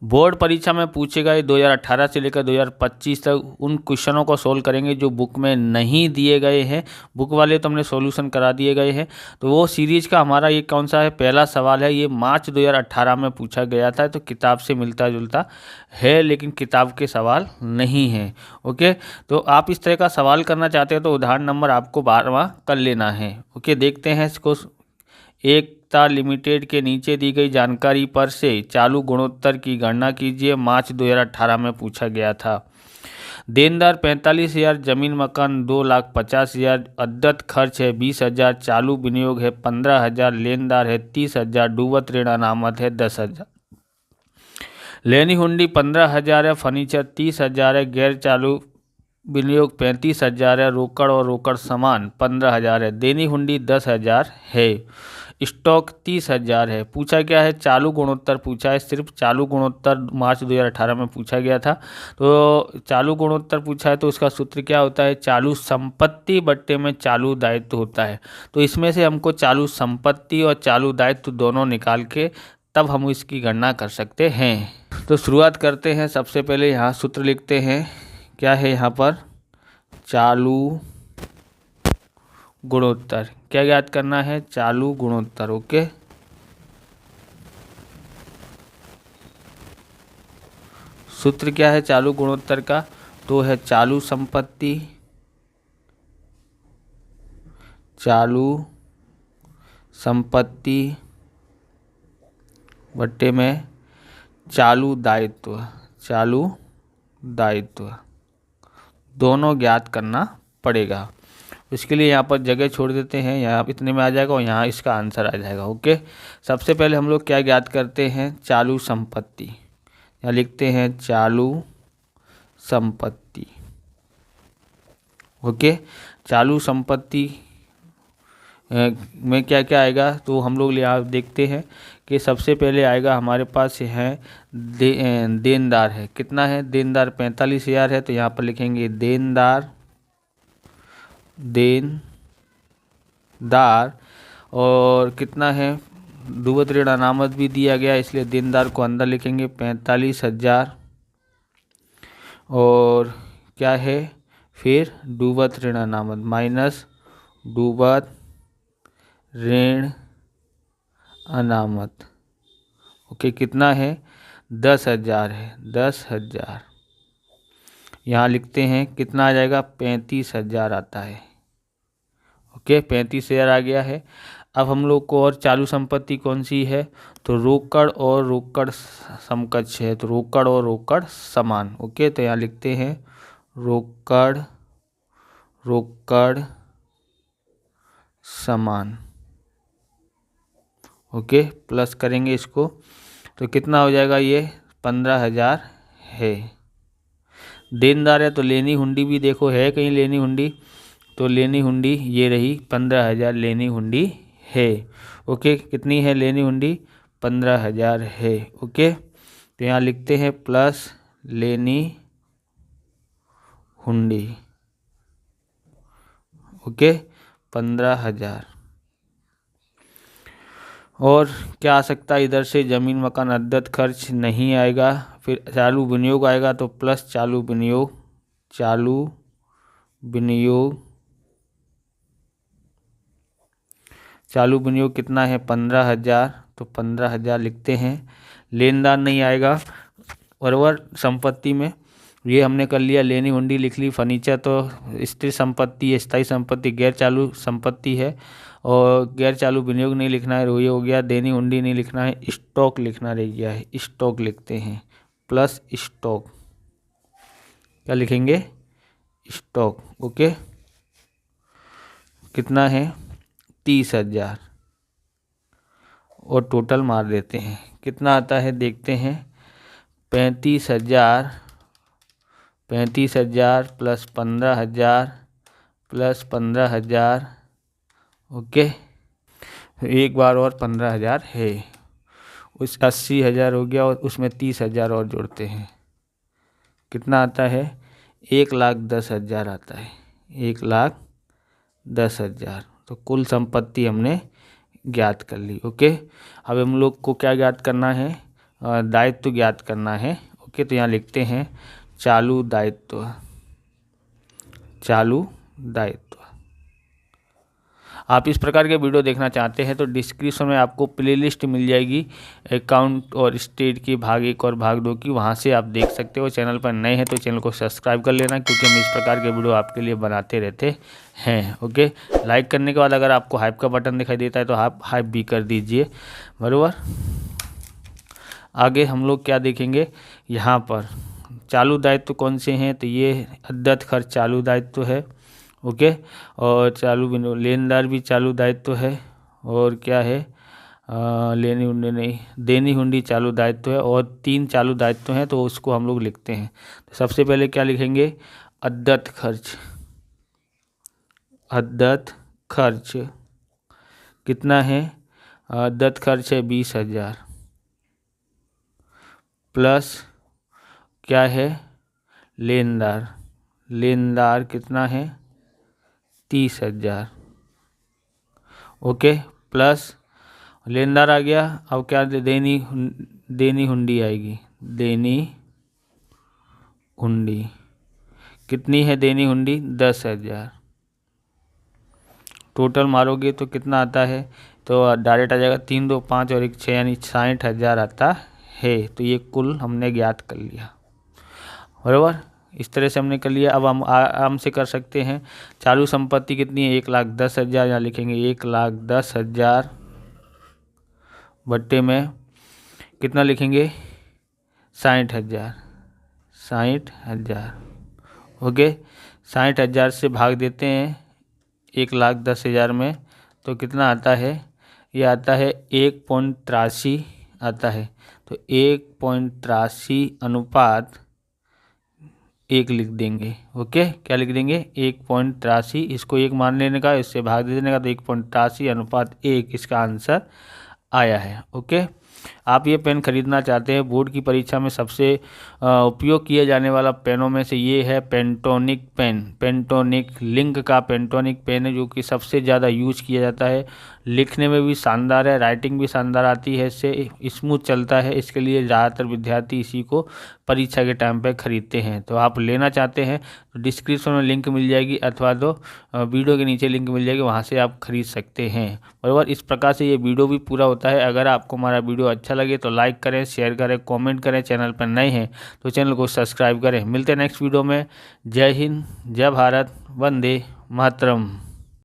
Board परीक्षा में पूछे गए 2018 से लेकर 2025 तक उन क्वेश्चनों को सोल्व करेंगे जो बुक में नहीं दिए गए हैं। बुक वाले तो हमने सॉल्यूशन करा दिए गए हैं। तो वो सीरीज का हमारा ये कौन सा है, पहला सवाल है। ये मार्च 2018 में पूछा गया था, तो किताब से मिलता जुलता है लेकिन किताब के सवाल नहीं है। ओके, तो आप इस तरह का सवाल करना चाहते हो तो उदाहरण नंबर आपको 12वां कर लेना है। ओके, देखते हैं इसको। एकता लिमिटेड के नीचे दी गई जानकारी पर से चालू गुणोत्तर की गणना कीजिए। मार्च 2018 में पूछा गया था। देनदार 45,000, जमीन मकान 2,50,000, अद्यत खर्च है 20,000, चालू विनियोग है 15,000, लेनदार है 30,000, डूबत ऋण अनामत है 10,000। लेनी हुंडी 15,000 है, फर्नीचर 30,000 है, गैर चालू विनियोग 35,000 है, रोकड़ और रोकड़ समान 15,000 है, देनी हुंडी 10,000 है, स्टॉक 30,000 है। पूछा क्या है, चालू गुणोत्तर पूछा है, सिर्फ चालू गुणोत्तर मार्च 2018 में पूछा गया था। तो चालू गुणोत्तर पूछा है तो उसका सूत्र क्या होता है, चालू संपत्ति बट्टे में चालू दायित्व होता है। तो इसमें से हमको चालू संपत्ति और चालू दायित्व दोनों निकाल के तब हम इसकी गणना कर सकते हैं। तो शुरुआत करते हैं। सबसे पहले यहाँ सूत्र लिखते हैं। क्या है यहाँ पर, चालू गुणोत्तर। क्या याद करना है, चालू गुणोत्तर। ओके, सूत्र क्या है चालू गुणोत्तर का, तो है चालू संपत्ति, चालू संपत्ति बट्टे में चालू दायित्व, चालू दायित्व दोनों ज्ञात करना पड़ेगा। इसके लिए यहाँ पर जगह छोड़ देते हैं, यहाँ इतने में आ जाएगा और यहाँ इसका आंसर आ जाएगा। ओके, सबसे पहले हम लोग क्या ज्ञात करते हैं, चालू संपत्ति। यहाँ लिखते हैं चालू संपत्ति। ओके, चालू संपत्ति में क्या क्या आएगा, तो हम लोग यहाँ देखते हैं कि सबसे पहले आएगा हमारे पास है देनदार है। कितना है, देनदार 45,000 है, तो यहाँ पर लिखेंगे देनदार, देनदार। और कितना है, डूबत ऋण अनामत भी दिया गया इसलिए देनदार को अंदर लिखेंगे 45,000। और क्या है फिर, डूबत ऋण अनामत माइनस डूबत ऋण अनामत। ओके, कितना है, 10,000 है, 10,000। यहाँ लिखते हैं कितना आ जाएगा, 35,000 आता है। ओके, 35,000 आ गया है। अब हम लोग को और चालू संपत्ति कौन सी है, तो रोकड़ और रोकड़ समकक्ष है, तो रोकड़ और रोकड़ समान। ओके, तो यहाँ लिखते हैं रोकड़ रोकड़ समान। ओके, प्लस करेंगे इसको तो कितना हो जाएगा, ये 15,000 है। देनदार है तो लेनी हुंडी भी देखो है कहीं लेनी हुंडी, तो लेनी हुंडी ये रही 15,000 लेनी हुंडी है। ओके, कितनी है लेनी हुंडी, 15,000 है। ओके, तो यहाँ लिखते हैं प्लस लेनी हुंडी। ओके, 15,000। और क्या आ सकता है इधर से, जमीन मकान अद्यत खर्च नहीं आएगा। फिर चालू विनियोग आएगा तो प्लस चालू विनियोग, चालू विनियोग, चालू विनियोग कितना है 15,000, तो 15,000 लिखते हैं। लेनदार नहीं आएगा बराबर संपत्ति में, ये हमने कर लिया, लेनी हुंडी लिख ली। फर्नीचर तो स्थिर संपत्ति है, स्थायी संपत्ति गैर चालू संपत्ति है, और गैर चालू विनियोग नहीं लिखना है, ये हो गया। देनी हुंडी नहीं लिखना है, स्टॉक लिखना रह गया है, स्टॉक लिखते हैं प्लस स्टॉक। क्या लिखेंगे, स्टॉक। ओके, कितना है 30,000 और टोटल मार देते हैं कितना आता है, देखते हैं 35,000 प्लस 15,000 प्लस 15,000। ओके, एक बार और 15,000 है, उस 80,000 हो गया और उसमें 30,000 और जोड़ते हैं, कितना आता है 1,10,000 आता है, 1,10,000। तो कुल संपत्ति हमने ज्ञात कर ली। ओके, अब हम लोग को क्या ज्ञात करना है, दायित्व ज्ञात करना है। ओके, तो यहाँ लिखते हैं चालू दायित्व। चालू दायित्व। आप इस प्रकार के वीडियो देखना चाहते हैं तो डिस्क्रिप्शन में आपको प्लेलिस्ट मिल जाएगी अकाउंट और स्टेट की भाग 1 और भाग 2 की, वहां से आप देख सकते हो। चैनल पर नए हैं तो चैनल को सब्सक्राइब कर लेना, क्योंकि हम इस प्रकार के वीडियो आपके लिए बनाते रहते हैं। ओके, लाइक करने के बाद अगर आपको हाइप का बटन दिखाई देता है तो आप हाइप भी कर दीजिए, बराबर। आगे हम लोग क्या देखेंगे, यहाँ पर चालू दायित्व कौन से हैं, तो ये अद्यत खर्च चालू दायित्व है। ओके, और चालू लेनदार भी चालू दायित्व है। और क्या है, लेनी हुंडी नहीं, देनी हुंडी चालू दायित्व है। और 3 चालू दायित्व हैं, तो उसको हम लोग लिखते हैं। तो सबसे पहले क्या लिखेंगे, अद्यत खर्च। अद्यत खर्च कितना है, अद्यत खर्च है 20,000 प्लस क्या है, लेनदार। लेनदार कितना है, 30,000। ओके, प्लस लेनदार आ गया। अब क्या देनी हुंडी आएगी। देनी हुंडी कितनी है, देनी हुंडी 10,000। टोटल मारोगे तो कितना आता है, तो डायरेक्ट आ जाएगा 3, 2, 5 और 1, 6 यानी 60,000 आता है। तो ये कुल हमने ज्ञात कर लिया, बराबर। इस तरह से हमने कर लिया। अब हम आराम से कर सकते हैं। चालू संपत्ति कितनी है, 1,10,000। यहाँ लिखेंगे 1,10,000 बट्टे में कितना लिखेंगे, 60,000। 60,000। ओके, 60,000 से भाग देते हैं 1,10,000 में, तो कितना आता है, ये आता है 1.83 आता है। तो 1.83 अनुपात 1 लिख देंगे। ओके, क्या लिख देंगे, 1.83। इसको 1 मान लेने का, इससे भाग दे देने का, तो 1.83 अनुपात 1 इसका आंसर आया है। ओके, आप ये पेन खरीदना चाहते हैं, बोर्ड की परीक्षा में सबसे उपयोग किए जाने वाला पेनों में से ये है पेंटोनिक पेन। पेंटोनिक लिंक का पेंटोनिक पेन है, जो कि सबसे ज़्यादा यूज किया जाता है। लिखने में भी शानदार है, राइटिंग भी शानदार आती है, इससे स्मूथ चलता है। इसके लिए ज़्यादातर विद्यार्थी इसी को परीक्षा के टाइम पे खरीदते हैं। तो आप लेना चाहते हैं तो डिस्क्रिप्शन में लिंक मिल जाएगी, अथवा तो वीडियो के नीचे लिंक मिल जाएगी, वहाँ से आप खरीद सकते हैं, बराबर। इस प्रकार से ये वीडियो भी पूरा होता है। अगर आपको हमारा वीडियो अच्छा लगे तो लाइक करें, शेयर करें, कमेंट करें। चैनल पर नए हैं तो चैनल को सब्सक्राइब करें। मिलते हैं नेक्स्ट वीडियो में। जय हिंद, जय भारत, वंदे मातरम।